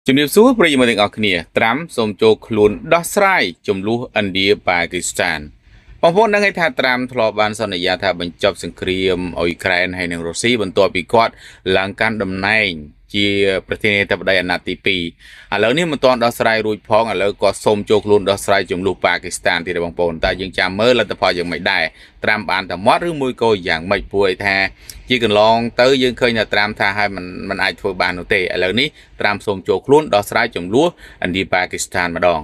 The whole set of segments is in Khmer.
ជំរាបសួរប្រិយមិត្តទាំងអស់គ្នាត្រាំសូមចូលខ្លួនដោះស្រាយចំនួនឥណ្ឌាប៉ាគីស្ថានបងប្អូនដឹងថាត្រាំធ្លាប់បានសន្យាថាបញ្ចប់សង្គ្រាមអ៊ុយក្រែនហើយនិងរុស្ស៊ីបន្ទាប់ពីគាត់ឡើងកាន់តំណែងជាប្រធានាធិបតីអាណត្តិទី2ឥឡូវនេះមិនទាន់ដោះស្រាយរួចផងឥឡូវគាត់សូមចូលខ្លួនដោះស្រាយចំនួនប៉ាគីស្ថានទៀតបងប្អូនតែយើងចាំមើលលទ្ធផលយ៉ាងម៉េចដែរត្រាំបានតែមាត់ឬមួយក៏យ៉ាងម៉េចព្រោះថាជាកន្លងទៅយើងឃើញថាត្រាំថាហើយมันអាចធ្វើបាននោះទេឥឡូវនេះត្រាំសូមចូលខ្លួនដោះស្រាយចំនួនឥណ្ឌាប៉ាគីស្ថានម្ដង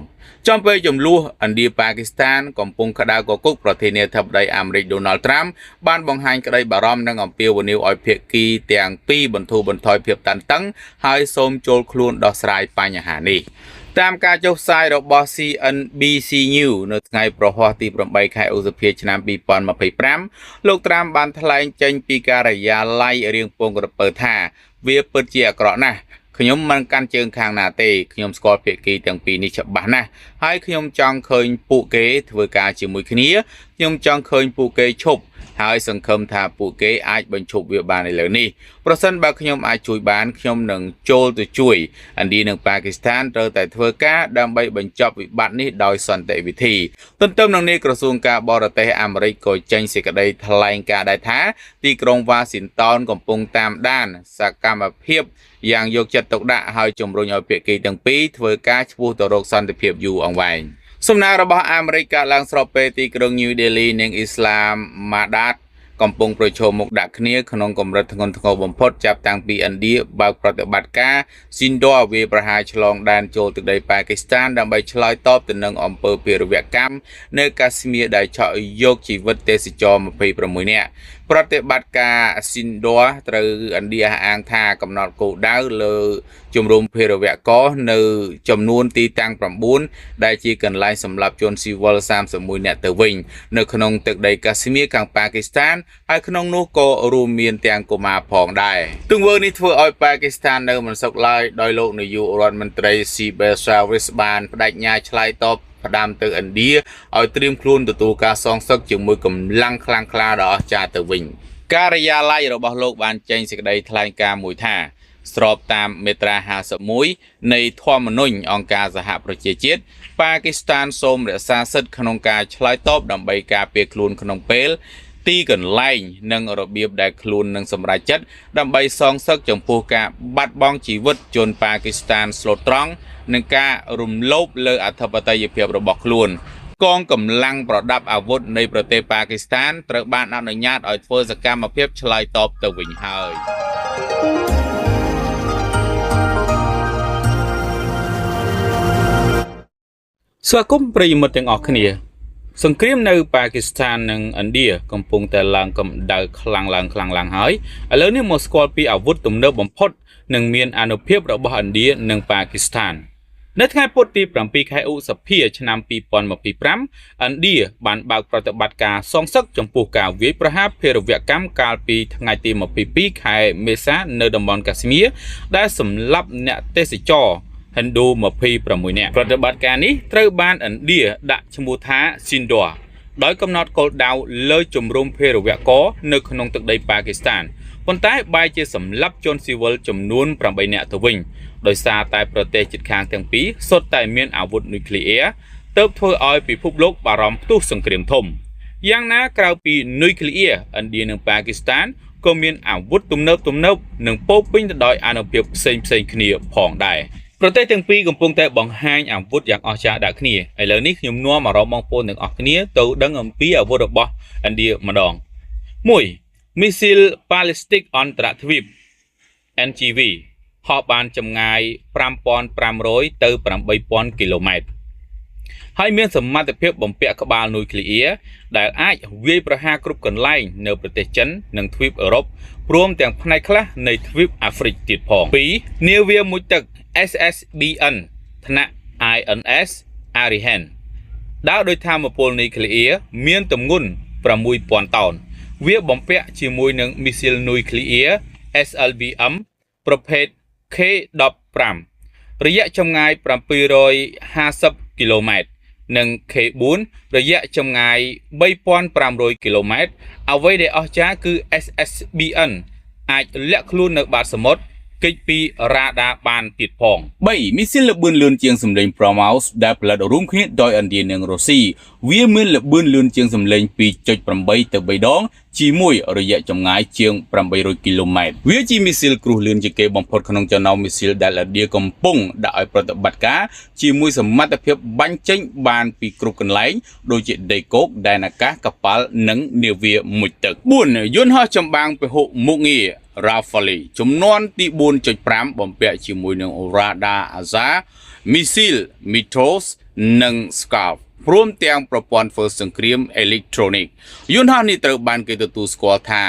ចំពេលចំនួនឥណ្ឌាប៉ាគីស្ថានកំពុងក្តៅកគុកប្រធានាធិបតីអាមេរិកដូណាល់ត្រាំបានបង្ហាញក្តីបារម្ភនិងអំពាវនាវឲ្យភាគីទាំងពីរបន្ធូរបន្ថយភាពតានតឹងហើយសូមចូលខ្លួនដោះស្រាយបញ្ហានេះតាមការចុះផ្សាយរបស់ CNBC News នៅថ្ងៃប្រហ័សទី8ខែឧសភាឆ្នាំ2025លោកត្រាំបានថ្លែងចេញពីការិយាល័យរៀងពងក្រពើថាវាពិតជាអាក្រក់ណាស់ខ្ញុំមិនកាន់ជើងខាងណាទេខ្ញុំស្គាល់ភាគីទាំងពីរនេះច្បាស់ណាស់ហើយខ្ញុំចង់ឃើញពួកគេធ្វើការជាមួយគ្នាខ្ញុំចង់ឃើញពួកគេឈប់ហើយសង្ឃឹមថាពួកគេអាចបញ្ឈប់វាបានឥឡូវនេះប្រសិនបើខ្ញុំអាចជួយបានខ្ញុំនឹងចូលទៅជួយឥណ្ឌានិងប៉ាគីស្ថានត្រូវតែធ្វើការដើម្បីបញ្ចប់វិបត្តិនេះដោយសន្តិវិធីទន្ទឹមនឹងនេះក្រសួងការបរទេសអាមេរិកក៏ចេញសេចក្តីថ្លែងការណ៍ដែរថាទីក្រុងវ៉ាស៊ីនតោនកំពុងតាមដានសកម្មភាពយ៉ាងយកចិត្តទុកដាក់ហើយជំរុញឲ្យភាគីទាំងពីរធ្វើការឆ្ពោះទៅរកសន្តិភាពយូរអង្វែងសំណើរបស់អាមេរិកកើតឡើងស្របពេលទីក្រុង New Delhi និងអ៊ីស្លាមាបាតកំពុងប្រឈមមុខដាក់គ្នាក្នុងកម្រិតធ្ងន់ធ្ងរបំផុតចាប់តាំងពីឥណ្ឌាបើកប្រតិបត្តិការស៊ីនដូវាប្រហារឆ្លងដែនចូលទឹកដីប៉ាគីស្ថានដើម្បីឆ្លើយតបទៅនឹងអំពើភេរវកម្មនៅកាស្មៀរដែលឆក់យកជីវិតទេសចរ26នាក់ប្រតិបត្តិការស៊ីនដូត្រូវឥណ្ឌាអះអាងថាកំណត់គោលដៅលើជំរំភេរវកម្មនៅចំនួនទីតាំង9ដែលជាកន្លែងសម្រាប់ជនស៊ីវិល31នាក់ទៅវិញនៅក្នុងទឹកដីកាស្មៀរខាងប៉ាគីស្ថានហើយក្នុងនោះក៏រួមមានទាំងកុមារផងដែរទង្វើនេះធ្វើឲ្យប៉ាគីស្ថាននៅមិនសុខឡើយដោយលោកនាយករដ្ឋមន្ត្រីស៊ីបេសាវីសបានបដិញ្ញាឆ្លើយតបផ្ដាំទៅឥណ្ឌាឲ្យត្រៀមខ្លួនទទួលការសងសឹកជាមួយកម្លាំងខ្លាំងក្លាដ៏អស្ចារ្យទៅវិញការិយាល័យរបស់លោកបានចេញសេចក្តីថ្លែងការណ៍មួយថាស្របតាមមាត្រា51នៃធម្មនុញ្ញអង្គការសហប្រជាជាតិប៉ាគីស្ថានសូមរក្សាសិទ្ធិក្នុងការឆ្លើយតបដើម្បីការពារខ្លួនក្នុងពេលទីកន្លែងនិងរបៀបដែលខ្លួននឹងសម្រេចចិត្តដើម្បីសងសឹកចំពោះការបាត់បង់ជីវិតជនប៉ាគីស្ថានស្លូតត្រង់និងការរំលោភលើអធិបតេយ្យភាពរបស់ខ្លួនកងកម្លាំងប្រដាប់អាវុធនៃប្រទេសប៉ាគីស្ថានត្រូវបានអនុញ្ញាតឲ្យធ្វើសកម្មភាពឆ្លើយតបទៅវិញហើយស្វាគមន៍ប្រិយមិត្តទាំងអស់គ្នាសង្គ្រាមនៅប៉ាគីស្ថាននិងឥណ្ឌាកំពុងតែឡើងកម្ដៅខ្លាំងឡើងហើយឥឡូវនេះមកស្គាល់ពីអាវុធទំនើបបំផុតនិងមានអានុភាពរបស់ឥណ្ឌានិងប៉ាគីស្ថាននៅថ្ងៃពុធទី7ខែឧសភាឆ្នាំ2025ឥណ្ឌាបានបើកប្រតិបត្តិការសងសឹកចំពោះការវាយប្រហារភេរវកម្មកាលពីថ្ងៃទី22ខែមេសានៅតំបន់កាស្មៀរដែលសម្លាប់អ្នកទេសចរហិណ្ឌូ26នាក់ប្រតិបត្តិការនេះត្រូវបានឥណ្ឌាដាក់ឈ្មោះថាស៊ីនដូដោយកំណត់គោលដៅលើជំរំភេរវកម្មនៅក្នុងទឹកដីប៉ាគីស្ថានប៉ុន្តែបែរជាសម្លាប់ជនស៊ីវិលចំនួន8នាក់ទៅវិញដោយសារតែប្រទេសជិតខាងទាំងពីរសុទ្ធតែមានអាវុធនុយក្លេអ៊ែរទើបធ្វើឲ្យពិភពលោកបារម្ភផ្ទុះសង្គ្រាមធំយ៉ាងណាក្រៅពីនុយក្លេអ៊ែរឥណ្ឌានិងប៉ាគីស្ថានក៏មានអាវុធទំនើបនិងពោពេញទៅដោយអានុភាពផ្សេងគ្នាផងដែរប្រទេសទាំងពីរកំពុងតែបង្ហាញអាវុធយ៉ាងអស្ចារ្យដាក់គ្នាឥឡូវនេះខ្ញុំនាំអារម្មណ៍បងប្អូនទាំងអស់គ្នាទៅដឹងអំពីអាវុធរបស់ឥណ្ឌាម្ដង1មីស៊ីលប៉ាឡេស្ទិកអន្តរទ្វីប NGV ហោះបានចម្ងាយ5500ទៅ8000គីឡូម៉ែត្រហើយមានសមត្ថភាពបំពាក់ក្បាលនុយក្លេអ៊ែរដែលអាចវាយប្រហារគ្រប់កន្លែងនៅប្រទេសចិននិងទ្វីបអឺរ៉ុបព្រមទាំងផ្នែកខ្លះនៃទ្វីបអាហ្វ្រិកទៀតផង2នាវាមុជទឹក SSBN ថ្នាក់ INS Arihant ដើរដោយថាមពលនុយក្លេអ៊ែរមានទម្ងន់6000តោនវាបំពាក់ជាមួយនឹងមីស៊ីលនុយក្លេអ៊ែរ SLBM ប្រភេទ K15 រយៈចម្ងាយ750គីឡូម៉ែត្រនិង K4 រយៈចម្ងាយ3500គីឡូម៉ែត្រអ្វីដែលអស្ចារ្យគឺ SSBN អាចលាក់ខ្លួននៅបាតសមុទ្រ កិច្ចពីរ៉ាដាបានទៀតផង3មីស៊ីលល្បឿនលឿនជាងសម្លេង Promaus ដែលផលិតរួមគ្នាដោយឥណ្ឌានិងរុស្ស៊ីវាមានល្បឿនលឿនជាងសម្លេង 2.8 ទៅ 3 ដងជាមួយរយៈចម្ងាយជាង 800 គីឡូម៉ែត្រវាជាមីស៊ីលគ្រួសលឿនជាងគេបំផុតក្នុងចំណោមមីស៊ីលដែលឥណ្ឌាកំពុងដាក់ឲ្យប្រតិបត្តិការជាមួយសមត្ថភាពបាញ់ចេញបានពីគ្រប់កន្លែងដូចជាដីគោកដែនអាកាសកប៉ាល់និងនាវាមុជទឹក4យន្តហោះចម្បាំងពហុមុខងារ Rafale ចំនួនទី 4.5 បំពាក់ជាមួយនឹង Radar Aza មីស៊ីល Mitros និង Scarp ព្រមទាំងប្រព័ន្ធធ្វើសង្គ្រាមអេឡិចត្រូនិកយន្តហោះនេះត្រូវបានគេទទួលស្គាល់ថា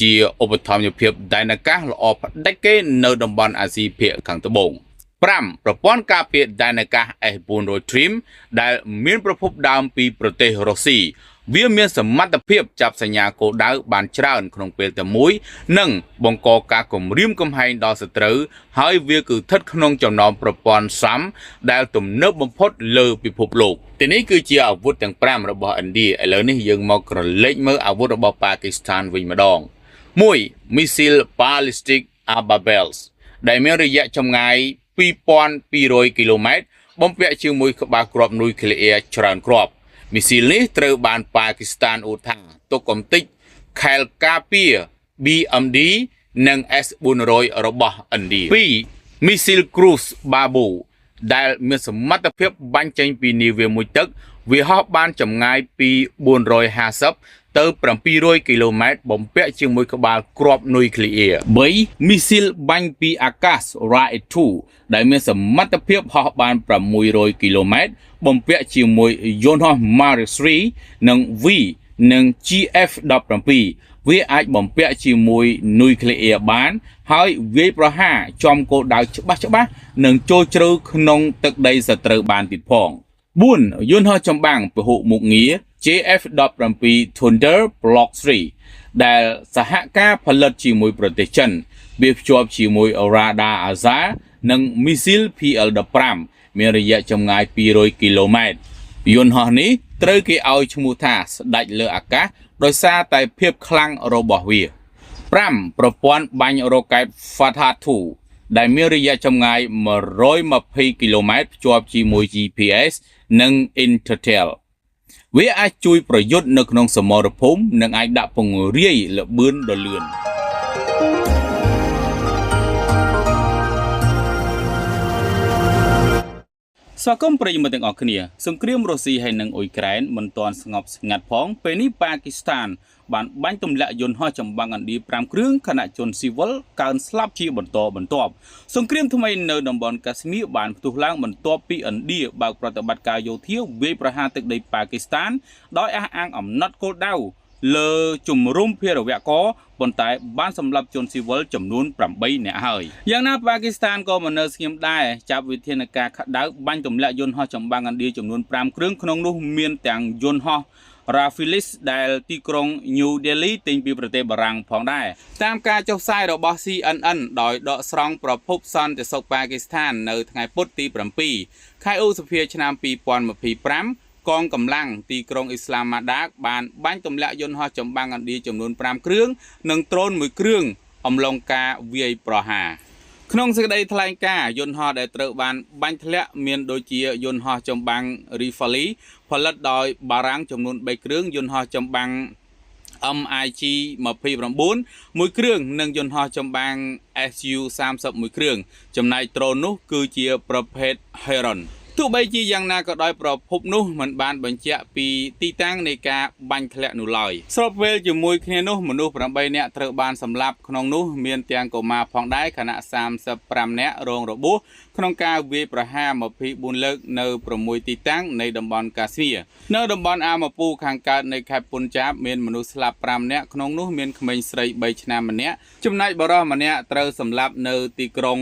ជាឧបត្ថម្ភភាពដែនអាកាសល្អផ្ដាច់គេនៅតំបន់អាស៊ីភាគខាងត្បូង5ប្រព័ន្ធការពារដែនអាកាស S400 Trim ដែលមានប្រភពដើមពីប្រទេសរុស្ស៊ីវាមានសមត្ថភាពចាប់សញ្ញាគោលដៅបានច្រើនក្នុងពេលតែមួយនិងបង្កការគំរាមកំហែងដល់សត្រូវហើយវាគឺស្ថិតក្នុងចំណោមប្រព័ន្ធSAMដែលទំនើបបំផុតលើពិភពលោកទីនេះគឺជាអាវុធទាំង5របស់ឥណ្ឌាឥឡូវនេះយើងមកក្រឡេកមើលអាវុធរបស់ប៉ាគីស្ថានវិញម្ដង1មីស៊ីល Ballistic Abrams ដែលមានរយៈចម្ងាយ 2,200 គីឡូម៉ែត្របំពាក់ជាមួយក្បាលគ្រាប់នុយក្លេអ៊ែរច្រើនគ្រាប់មីស៊ីលនេះត្រូវបានប៉ាគីស្ថានអ៊ូថាទុកកំទេចខែលការពារ BMD និង S400 របស់ឥណ្ឌា2មីស៊ីល Cruise Babu ដែលមានសមត្ថភាពបាញ់ចេញពីនាវាមុជទឹកវាហោះបានចម្ងាយពី450ទៅ700 គីឡូម៉ែត្របំពាក់ជាមួយក្បាលគ្រាប់នុយក្លេអ៊ែរ3មីស៊ីលបាញ់ពីអាកាស Ra-2 ដែលមានសមត្ថភាពហោះបាន600 គីឡូម៉ែត្របំពាក់ជាមួយយន្តហោះ Mark 3និង V និង GF-17 វាអាចបំពាក់ជាមួយនុយក្លេអ៊ែរបានហើយវាយប្រហារចំគោលដៅច្បាស់និងចូលជ្រៅក្នុងទឹកដីសត្រូវបានទៀតផង4យន្តហោះចម្បាំងពហុមុខងារ JF-17 Thunder Block 3ដែលសហការផលិតជាមួយប្រទេសចិនវាភ្ជាប់ជាមួយ Radar Aza និងមីស៊ីល PL-15 មានរយៈចម្ងាយ200 គីឡូម៉ែត្រយន្តហោះនេះត្រូវគេឲ្យឈ្មោះថាស្ដេចលើអាកាសដោយសារតែភាពខ្លាំងរបស់វា5ប្រព័ន្ធបាញ់រ៉ុកែត Fatah 2ដែលមានរយៈចម្ងាយ120 គីឡូម៉ែត្រភ្ជាប់ជាមួយ GPS និង Intertel វាអាចជួយប្រយុទ្ធនៅក្នុងសមរភូមិនិងអាចដាក់ពង្រាយល្បឿនដ៏លឿនស្វាគមន៍ប្រិយមិត្តទាំងអស់គ្នាសង្គ្រាមរុស្ស៊ីហើយនិងអ៊ុយក្រែនមិនទាន់ស្ងប់ស្ងាត់ផងពេលនេះប៉ាគីស្ថានបានបាញ់ទម្លាក់យន្តហោះចម្បាំងឥណ្ឌា5គ្រឿងខណៈជនស៊ីវិលកើនស្លាប់ជាបន្តបន្ទាប់សង្គ្រាមថ្មីនៅតំបន់កាស្មៀរបានផ្ទុះឡើងបន្ទាប់ពីឥណ្ឌាបើកប្រតិបត្តិការយោធាវាយប្រហារទឹកដីប៉ាគីស្ថានដោយអះអាងអំណត់គោលដៅលើជំរុំភារវករប៉ុន្តែបានសម្លាប់ជនស៊ីវិលចំនួន8នាក់ហើយយ៉ាងណាប៉ាគីស្ថានក៏មិននៅស្ងៀមដែរចាប់វិធានការក្តៅបាញ់ទម្លាក់យន្តហោះចម្បាំងឥណ្ឌាចំនួន5គ្រឿងក្នុងនោះមានទាំងយន្តហោះRafale ដែលទីក្រុង New Delhi ទិញពីប្រទេសបារាំងផងដែរតាមការចុះផ្សាយរបស់ CNN ដោយដកស្រង់ប្រភពសន្តិសុខប៉ាគីស្ថាននៅថ្ងៃពុធទី7ខែឧសភាឆ្នាំ2025កងកម្លាំងទីក្រុងអ៊ីស្លាមាបាដបានបាញ់ទម្លាក់យន្តហោះចម្បាំងឥណ្ឌាចំនួន5គ្រឿងនិងដ្រូន1គ្រឿងអំឡុងការវាយប្រហារក្នុងសេចក្តីថ្លែងការណ៍យន្តហោះដែលត្រូវបានបាញ់ធ្លាក់មានដូចជាយន្តហោះចម្បាំង Rafale ផលិតដោយបារាំងចំនួន3គ្រឿងយន្តហោះចម្បាំង MiG-29 មួយគ្រឿងនិងយន្តហោះចម្បាំង Su-30 មួយគ្រឿងចំណែកដ្រូននោះគឺជាប្រភេទ Heron ទោះបីជាយ៉ាងណាក៏ដោយប្រភពនោះមិនបានបញ្ជាក់ពីទីតាំងនៃការបាញ់ធ្លាក់នោះឡើយស្របពេលជាមួយគ្នានោះមនុស្ស8នាក់ត្រូវបានសម្លាប់ក្នុងនោះមានទាំងកុមារផងដែរខណៈ35នាក់រងរបួសក្នុងការវាយប្រហារ24លើកនៅ6ទីតាំងនៃតំបន់កាស្មៀរនៅតំបន់អាម៉ាពូខាងកើតនៃខេត្តពុនចាបមានមនុស្សស្លាប់5នាក់ក្នុងនោះមានក្មេងស្រី3ឆ្នាំម្នាក់ចំណែកបុរសម្នាក់ត្រូវសម្លាប់នៅទីក្រុង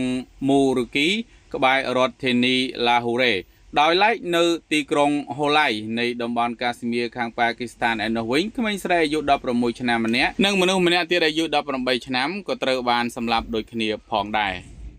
មូរូគីក្បែររដ្ឋធានីឡាហូរ៉េដោយឡែកនៅទីក្រុងហូឡៃនៃតំបន់កាស្មៀរខាងប៉ាគីស្ថានឯនោះវិញក្មេងស្រីអាយុ16ឆ្នាំម្នាក់និងមនុស្សម្នាក់ទៀតអាយុ18ឆ្នាំក៏ត្រូវបានសម្លាប់ដូចគ្នាផងដែរ